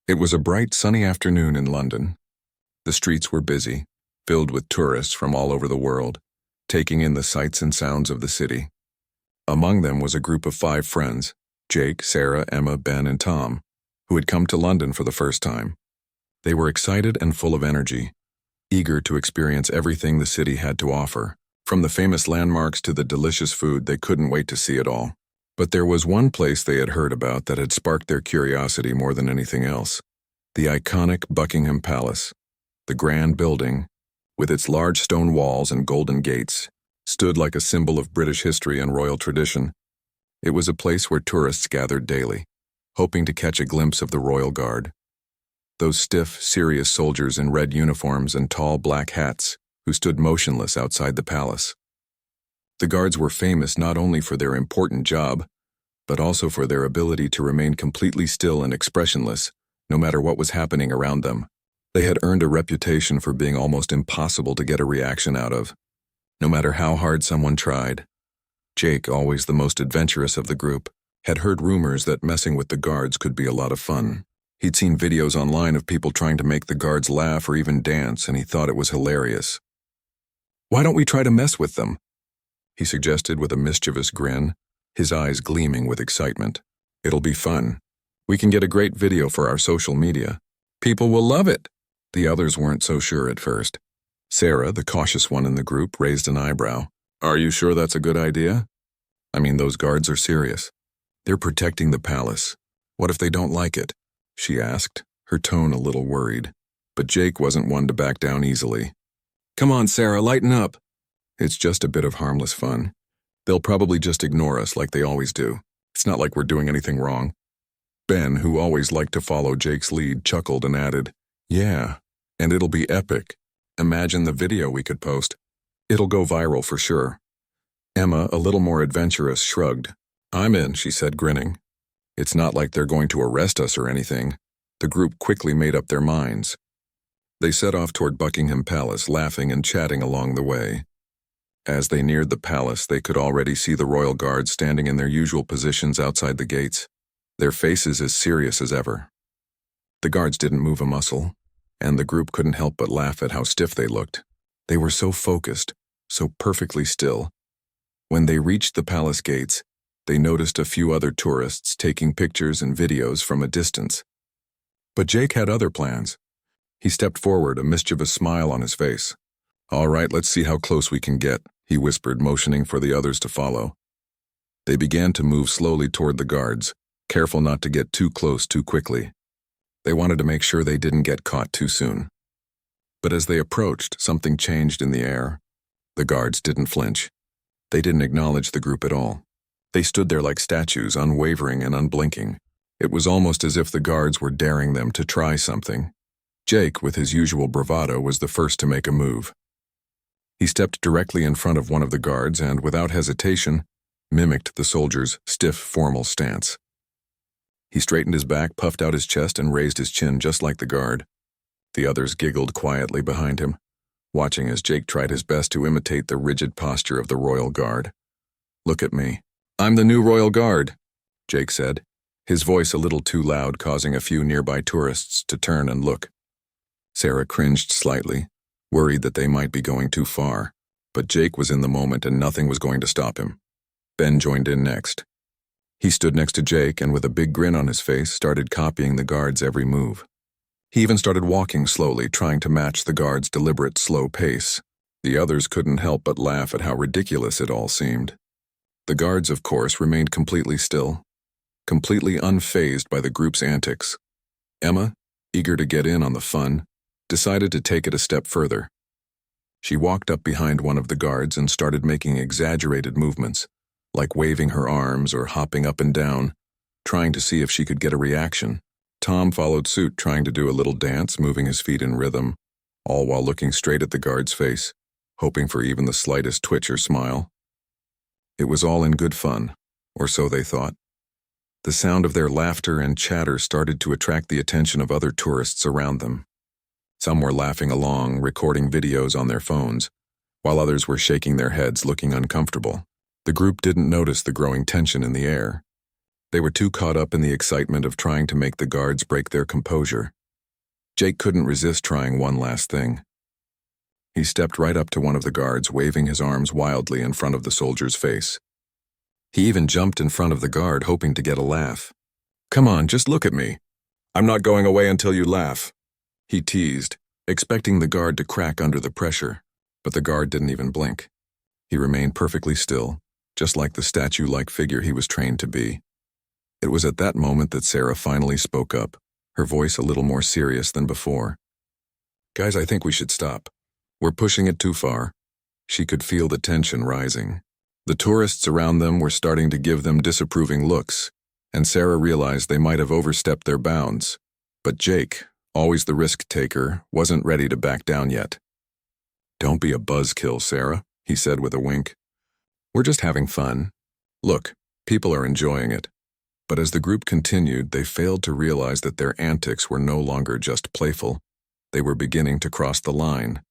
It was a bright, sunny afternoon in London. The streets were busy, filled with tourists from all over the world, taking in the sights and sounds of the city. Among them was a group of 5 friends, Jake, Sarah, Emma, Ben, and Tom, who had come to London for the first time. They were excited and full of energy, eager to experience everything the city had to offer, from the famous landmarks to the delicious food. They couldn't wait to see it all. But there was one place they had heard about that had sparked their curiosity more than anything else: the iconic Buckingham Palace. The grand building, with its large stone walls and golden gates, stood like a symbol of British history and royal tradition. It was a place where tourists gathered daily, hoping to catch a glimpse of the royal guard. Those stiff, serious soldiers in red uniforms and tall black hats who stood motionless outside the palace. The guards were famous not only for their important job, but also for their ability to remain completely still and expressionless, no matter what was happening around them. They had earned a reputation for being almost impossible to get a reaction out of, no matter how hard someone tried. Jake, always the most adventurous of the group, had heard rumors that messing with the guards could be a lot of fun. He'd seen videos online of people trying to make the guards laugh or even dance, and he thought it was hilarious. "Why don't we try to mess with them?" he suggested with a mischievous grin, his eyes gleaming with excitement. "It'll be fun. We can get a great video for our social media. People will love it." The others weren't so sure at first. Sarah, the cautious one in the group, raised an eyebrow. "Are you sure that's a good idea? I mean, those guards are serious. They're protecting the palace. What if they don't like it?" she asked, her tone a little worried. But Jake wasn't one to back down easily. "Come on, Sarah, lighten up. It's just a bit of harmless fun. They'll probably just ignore us like they always do. It's not like we're doing anything wrong." Ben, who always liked to follow Jake's lead, chuckled and added, "Yeah, and it'll be epic. Imagine the video we could post. It'll go viral for sure." Emma, a little more adventurous, shrugged. "I'm in," she said, grinning. "It's not like they're going to arrest us or anything." The group quickly made up their minds. They set off toward Buckingham Palace, laughing and chatting along the way. As they neared the palace, they could already see the royal guards standing in their usual positions outside the gates, their faces as serious as ever. The guards didn't move a muscle, and the group couldn't help but laugh at how stiff they looked. They were so focused, so perfectly still. When they reached the palace gates, they noticed a few other tourists taking pictures and videos from a distance. But Jake had other plans. He stepped forward, a mischievous smile on his face. "All right, let's see how close we can get," he whispered, motioning for the others to follow. They began to move slowly toward the guards, careful not to get too close too quickly. They wanted to make sure they didn't get caught too soon. But as they approached, something changed in the air. The guards didn't flinch. They didn't acknowledge the group at all. They stood there like statues, unwavering and unblinking. It was almost as if the guards were daring them to try something. Jake, with his usual bravado, was the first to make a move. He stepped directly in front of one of the guards and, without hesitation, mimicked the soldier's stiff, formal stance. He straightened his back, puffed out his chest, and raised his chin just like the guard. The others giggled quietly behind him, watching as Jake tried his best to imitate the rigid posture of the royal guard. "Look at me. I'm the new royal guard," Jake said, his voice a little too loud, causing a few nearby tourists to turn and look. Sarah cringed slightly, worried that they might be going too far, but Jake was in the moment and nothing was going to stop him. Ben joined in next. He stood next to Jake and, with a big grin on his face, started copying the guard's every move. He even started walking slowly, trying to match the guard's deliberate, slow pace. The others couldn't help but laugh at how ridiculous it all seemed. The guards, of course, remained completely still, completely unfazed by the group's antics. Emma, eager to get in on the fun, decided to take it a step further. She walked up behind one of the guards and started making exaggerated movements, like waving her arms or hopping up and down, trying to see if she could get a reaction. Tom followed suit, trying to do a little dance, moving his feet in rhythm, all while looking straight at the guard's face, hoping for even the slightest twitch or smile. It was all in good fun, or so they thought. The sound of their laughter and chatter started to attract the attention of other tourists around them. Some were laughing along, recording videos on their phones, while others were shaking their heads, looking uncomfortable. The group didn't notice the growing tension in the air. They were too caught up in the excitement of trying to make the guards break their composure. Jake couldn't resist trying one last thing. He stepped right up to one of the guards, waving his arms wildly in front of the soldier's face. He even jumped in front of the guard, hoping to get a laugh. "Come on, just look at me. I'm not going away until you laugh," he teased, expecting the guard to crack under the pressure, but the guard didn't even blink. He remained perfectly still, just like the statue-like figure he was trained to be. It was at that moment that Sarah finally spoke up, her voice a little more serious than before. "Guys, I think we should stop. We're pushing it too far." She could feel the tension rising. The tourists around them were starting to give them disapproving looks, and Sarah realized they might have overstepped their bounds. But Jake, always the risk-taker, wasn't ready to back down yet. "Don't be a buzzkill, Sarah," he said with a wink. "We're just having fun. Look, people are enjoying it." But as the group continued, they failed to realize that their antics were no longer just playful. They were beginning to cross the line.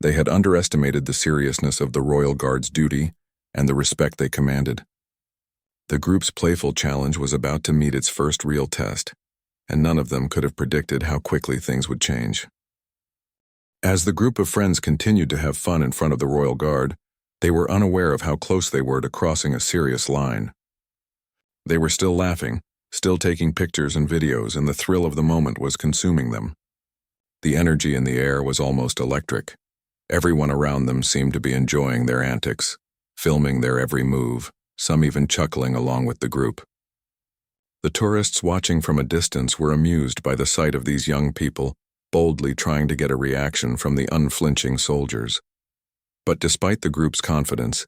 They had underestimated the seriousness of the Royal Guard's duty and the respect they commanded. The group's playful challenge was about to meet its first real test, and none of them could have predicted how quickly things would change. As the group of friends continued to have fun in front of the Royal Guard, they were unaware of how close they were to crossing a serious line. They were still laughing, still taking pictures and videos, and the thrill of the moment was consuming them. The energy in the air was almost electric. Everyone around them seemed to be enjoying their antics, filming their every move, some even chuckling along with the group. The tourists watching from a distance were amused by the sight of these young people boldly trying to get a reaction from the unflinching soldiers. But despite the group's confidence,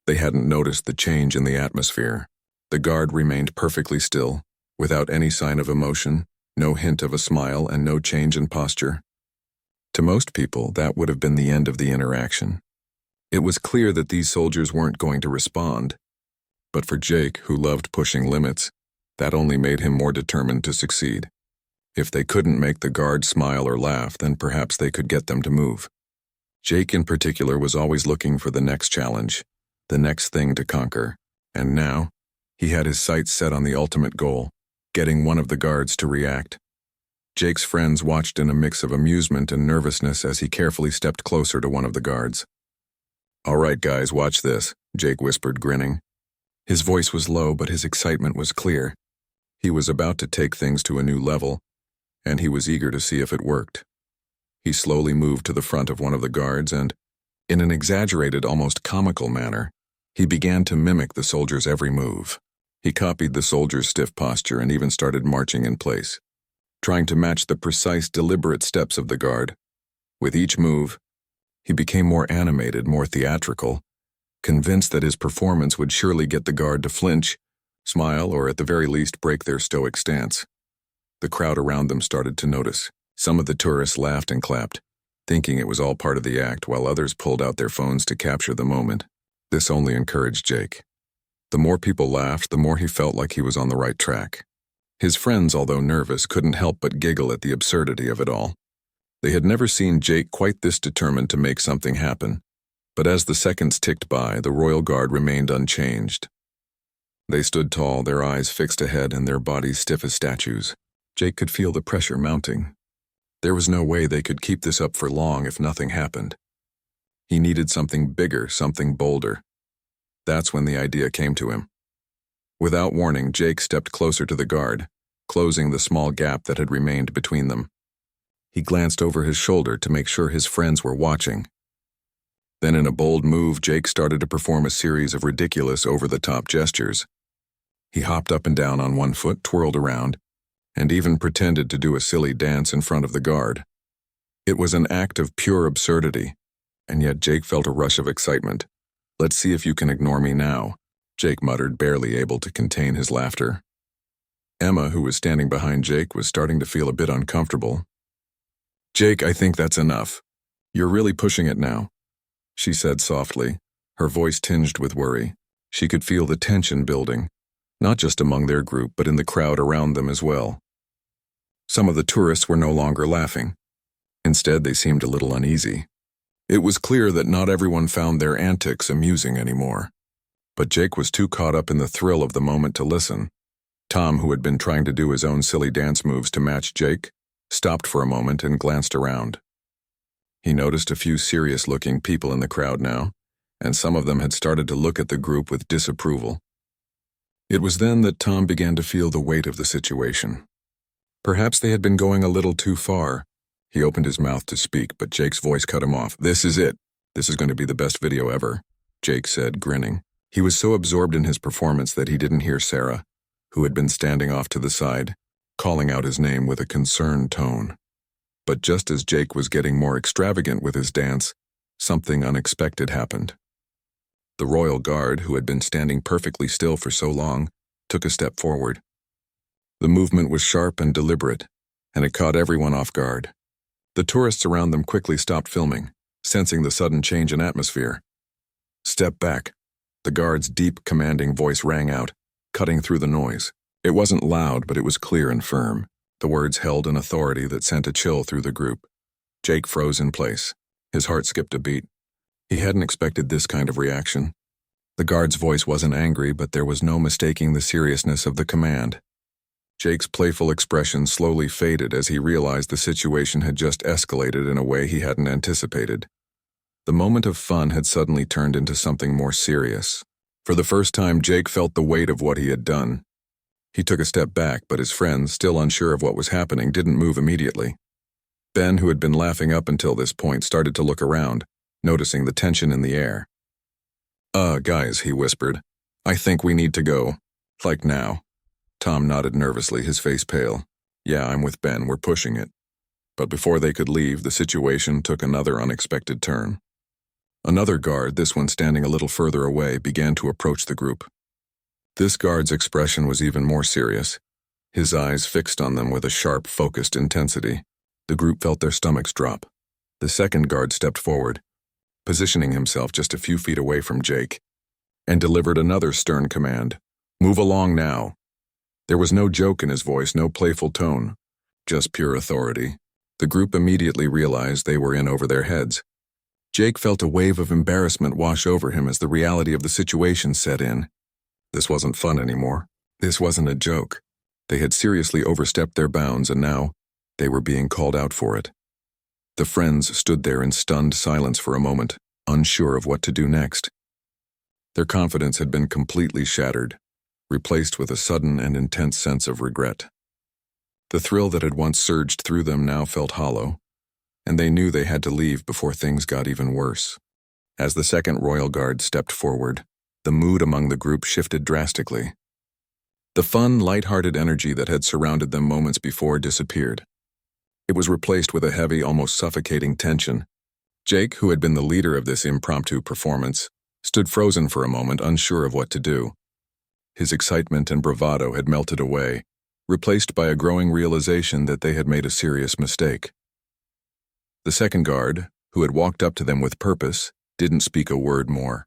they hadn't noticed the change in the atmosphere. The guard remained perfectly still, without any sign of emotion, no hint of a smile, and no change in posture. To most people, that would have been the end of the interaction. It was clear that these soldiers weren't going to respond. But for Jake, who loved pushing limits, that only made him more determined to succeed. If they couldn't make the guard smile or laugh, then perhaps they could get them to move. Jake in particular was always looking for the next challenge, the next thing to conquer, and now, he had his sights set on the ultimate goal, getting one of the guards to react. Jake's friends watched in a mix of amusement and nervousness as he carefully stepped closer to one of the guards. "All right, guys, watch this," Jake whispered, grinning. His voice was low, but his excitement was clear. He was about to take things to a new level, and he was eager to see if it worked. He slowly moved to the front of one of the guards and, in an exaggerated, almost comical manner, he began to mimic the soldier's every move. He copied the soldier's stiff posture and even started marching in place, trying to match the precise, deliberate steps of the guard. With each move, he became more animated, more theatrical, convinced that his performance would surely get the guard to flinch, smile, or at the very least break their stoic stance. The crowd around them started to notice. Some of the tourists laughed and clapped, thinking it was all part of the act, while others pulled out their phones to capture the moment. This only encouraged Jake. The more people laughed, the more he felt like he was on the right track. His friends, although nervous, couldn't help but giggle at the absurdity of it all. They had never seen Jake quite this determined to make something happen. But as the seconds ticked by, the Royal Guard remained unchanged. They stood tall, their eyes fixed ahead and their bodies stiff as statues. Jake could feel the pressure mounting. There was no way they could keep this up for long if nothing happened. He needed something bigger, something bolder. That's when the idea came to him. Without warning, Jake stepped closer to the guard, closing the small gap that had remained between them. He glanced over his shoulder to make sure his friends were watching. Then in a bold move, Jake started to perform a series of ridiculous, over-the-top gestures. He hopped up and down on one foot, twirled around, and even pretended to do a silly dance in front of the guard. It was an act of pure absurdity, and yet Jake felt a rush of excitement. "Let's see if you can ignore me now," Jake muttered, barely able to contain his laughter. Emma, who was standing behind Jake, was starting to feel a bit uncomfortable. "Jake, I think that's enough. You're really pushing it now," she said softly, her voice tinged with worry. She could feel the tension building, not just among their group, but in the crowd around them as well. Some of the tourists were no longer laughing. Instead, they seemed a little uneasy. It was clear that not everyone found their antics amusing anymore. But Jake was too caught up in the thrill of the moment to listen. Tom, who had been trying to do his own silly dance moves to match Jake, stopped for a moment and glanced around. He noticed a few serious-looking people in the crowd now, and some of them had started to look at the group with disapproval. It was then that Tom began to feel the weight of the situation. Perhaps they had been going a little too far. He opened his mouth to speak, but Jake's voice cut him off. "This is it. This is going to be the best video ever," Jake said, grinning. He was so absorbed in his performance that he didn't hear Sarah, who had been standing off to the side, calling out his name with a concerned tone. But just as Jake was getting more extravagant with his dance, something unexpected happened. The royal guard, who had been standing perfectly still for so long, took a step forward. The movement was sharp and deliberate, and it caught everyone off guard. The tourists around them quickly stopped filming, sensing the sudden change in atmosphere. "Step back." The guard's deep, commanding voice rang out, cutting through the noise. It wasn't loud, but it was clear and firm. The words held an authority that sent a chill through the group. Jake froze in place. His heart skipped a beat. He hadn't expected this kind of reaction. The guard's voice wasn't angry, but there was no mistaking the seriousness of the command. Jake's playful expression slowly faded as he realized the situation had just escalated in a way he hadn't anticipated. The moment of fun had suddenly turned into something more serious. For the first time, Jake felt the weight of what he had done. He took a step back, but his friends, still unsure of what was happening, didn't move immediately. Ben, who had been laughing up until this point, started to look around, noticing the tension in the air. Guys," he whispered. "I think we need to go. Like now." Tom nodded nervously, his face pale. "Yeah, I'm with Ben, we're pushing it." But before they could leave, the situation took another unexpected turn. Another guard, this one standing a little further away, began to approach the group. This guard's expression was even more serious, his eyes fixed on them with a sharp, focused intensity. The group felt their stomachs drop. The second guard stepped forward, positioning himself just a few feet away from Jake, and delivered another stern command. "Move along now." There was no joke in his voice, no playful tone, just pure authority. The group immediately realized they were in over their heads. Jake felt a wave of embarrassment wash over him as the reality of the situation set in. This wasn't fun anymore. This wasn't a joke. They had seriously overstepped their bounds, and now they were being called out for it. The friends stood there in stunned silence for a moment, unsure of what to do next. Their confidence had been completely shattered, replaced with a sudden and intense sense of regret. The thrill that had once surged through them now felt hollow, and they knew they had to leave before things got even worse. As the second royal guard stepped forward, the mood among the group shifted drastically. The fun, light-hearted energy that had surrounded them moments before disappeared. It was replaced with a heavy, almost suffocating tension. Jake, who had been the leader of this impromptu performance, stood frozen for a moment, unsure of what to do. His excitement and bravado had melted away, replaced by a growing realization that they had made a serious mistake. The second guard, who had walked up to them with purpose, didn't speak a word more.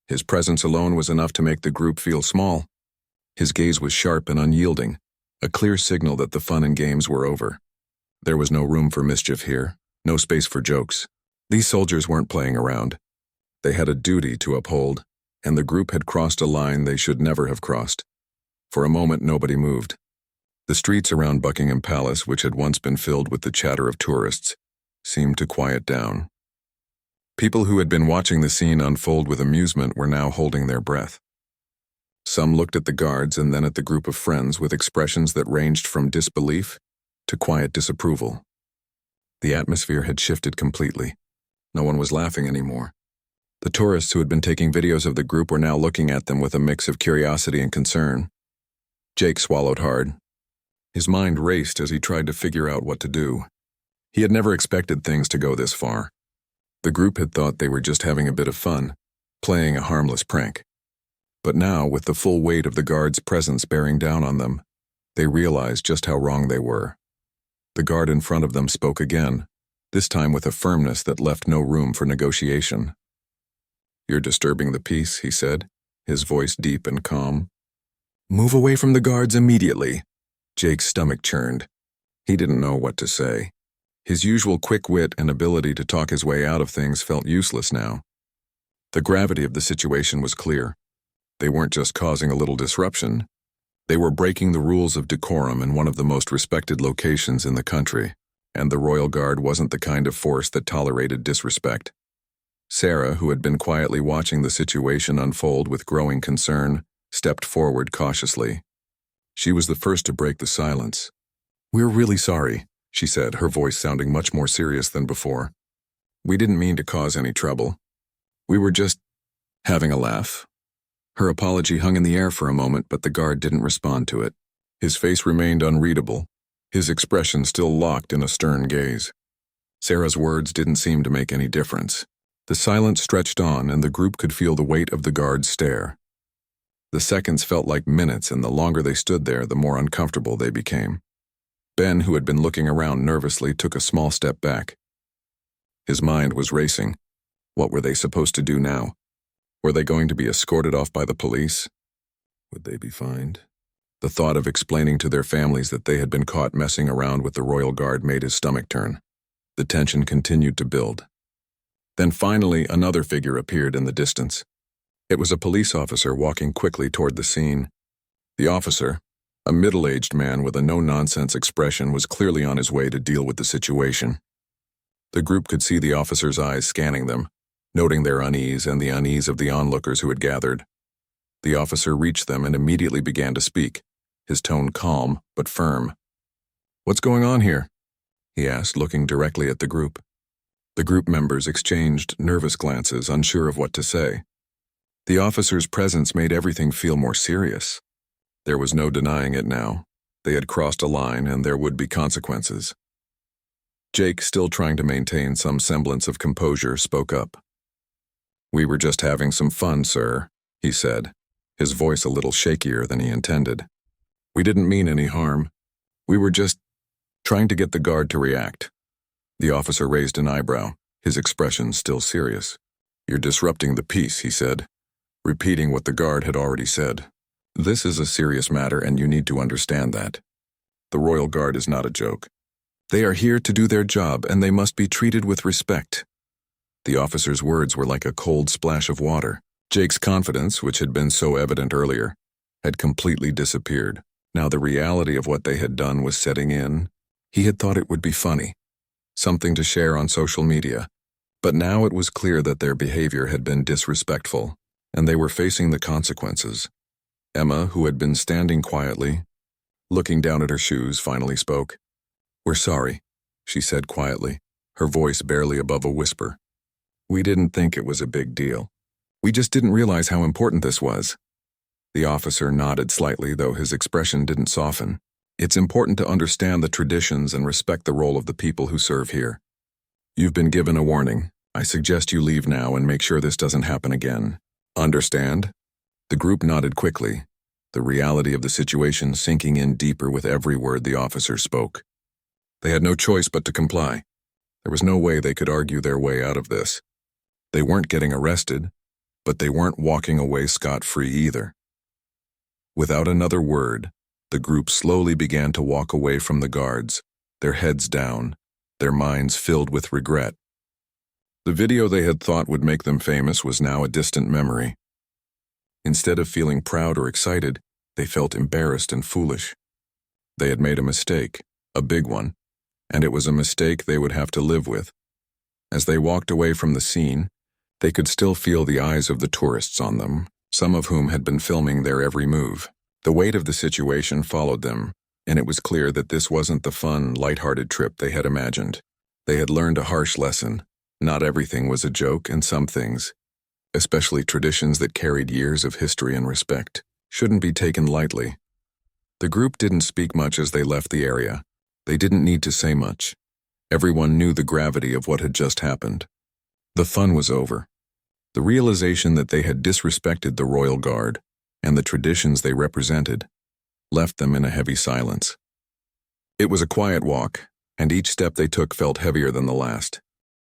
His presence alone was enough to make the group feel small. His gaze was sharp and unyielding, a clear signal that the fun and games were over. There was no room for mischief here, no space for jokes. These soldiers weren't playing around. They had a duty to uphold, and the group had crossed a line they should never have crossed. For a moment, nobody moved. The streets around Buckingham Palace, which had once been filled with the chatter of tourists, seemed to quiet down. People who had been watching the scene unfold with amusement were now holding their breath. Some looked at the guards and then at the group of friends with expressions that ranged from disbelief to quiet disapproval. The atmosphere had shifted completely. No one was laughing anymore. The tourists who had been taking videos of the group were now looking at them with a mix of curiosity and concern. Jake swallowed hard. His mind raced as he tried to figure out what to do. He had never expected things to go this far. The group had thought they were just having a bit of fun, playing a harmless prank. But now, with the full weight of the guard's presence bearing down on them, they realized just how wrong they were. The guard in front of them spoke again, this time with a firmness that left no room for negotiation. "You're disturbing the peace," he said, his voice deep and calm. "Move away from the guards immediately." Jake's stomach churned. He didn't know what to say. His usual quick wit and ability to talk his way out of things felt useless now. The gravity of the situation was clear. They weren't just causing a little disruption. They were breaking the rules of decorum in one of the most respected locations in the country, and the Royal Guard wasn't the kind of force that tolerated disrespect. Sarah, who had been quietly watching the situation unfold with growing concern, stepped forward cautiously. She was the first to break the silence. "We're really sorry," she said, her voice sounding much more serious than before. "We didn't mean to cause any trouble. We were just having a laugh." Her apology hung in the air for a moment, but the guard didn't respond to it. His face remained unreadable, his expression still locked in a stern gaze. Sarah's words didn't seem to make any difference. The silence stretched on, and the group could feel the weight of the guard's stare. The seconds felt like minutes, and the longer they stood there, the more uncomfortable they became. Ben, who had been looking around nervously, took a small step back. His mind was racing. What were they supposed to do now? Were they going to be escorted off by the police? Would they be fined? The thought of explaining to their families that they had been caught messing around with the Royal Guard made his stomach turn. The tension continued to build. Then finally, another figure appeared in the distance. It was a police officer walking quickly toward the scene. The officer, a middle-aged man with a no-nonsense expression, was clearly on his way to deal with the situation. The group could see the officer's eyes scanning them, noting their unease and the unease of the onlookers who had gathered. The officer reached them and immediately began to speak, his tone calm but firm. "What's going on here?" he asked, looking directly at the group. The group members exchanged nervous glances, unsure of what to say. The officer's presence made everything feel more serious. There was no denying it now. They had crossed a line, and there would be consequences. Jake, still trying to maintain some semblance of composure, spoke up. "We were just having some fun, sir," he said, his voice a little shakier than he intended. "We didn't mean any harm. We were just trying to get the guard to react." The officer raised an eyebrow, his expression still serious. "You're disrupting the peace," he said, repeating what the guard had already said. "This is a serious matter, and you need to understand that. The Royal Guard is not a joke. They are here to do their job, and they must be treated with respect." The officer's words were like a cold splash of water. Jake's confidence, which had been so evident earlier, had completely disappeared. Now the reality of what they had done was setting in. He had thought it would be funny, something to share on social media, but now it was clear that their behavior had been disrespectful, and they were facing the consequences. Emma, who had been standing quietly, looking down at her shoes, finally spoke. "We're sorry," she said quietly, her voice barely above a whisper. "We didn't think it was a big deal. We just didn't realize how important this was." The officer nodded slightly, though his expression didn't soften. "It's important to understand the traditions and respect the role of the people who serve here. You've been given a warning. I suggest you leave now and make sure this doesn't happen again. Understand?" The group nodded quickly, the reality of the situation sinking in deeper with every word the officer spoke. They had no choice but to comply. There was no way they could argue their way out of this. They weren't getting arrested, but they weren't walking away scot-free either. Without another word, the group slowly began to walk away from the guards, their heads down, their minds filled with regret. The video they had thought would make them famous was now a distant memory. Instead of feeling proud or excited, they felt embarrassed and foolish. They had made a mistake, a big one, and it was a mistake they would have to live with. As they walked away from the scene, they could still feel the eyes of the tourists on them, some of whom had been filming their every move. The weight of the situation followed them, and it was clear that this wasn't the fun, light-hearted trip they had imagined. They had learned a harsh lesson. Not everything was a joke, and some things, especially traditions that carried years of history and respect, shouldn't be taken lightly. The group didn't speak much as they left the area. They didn't need to say much. Everyone knew the gravity of what had just happened. The fun was over. The realization that they had disrespected the Royal Guard and the traditions they represented left them in a heavy silence. It was a quiet walk, and each step they took felt heavier than the last.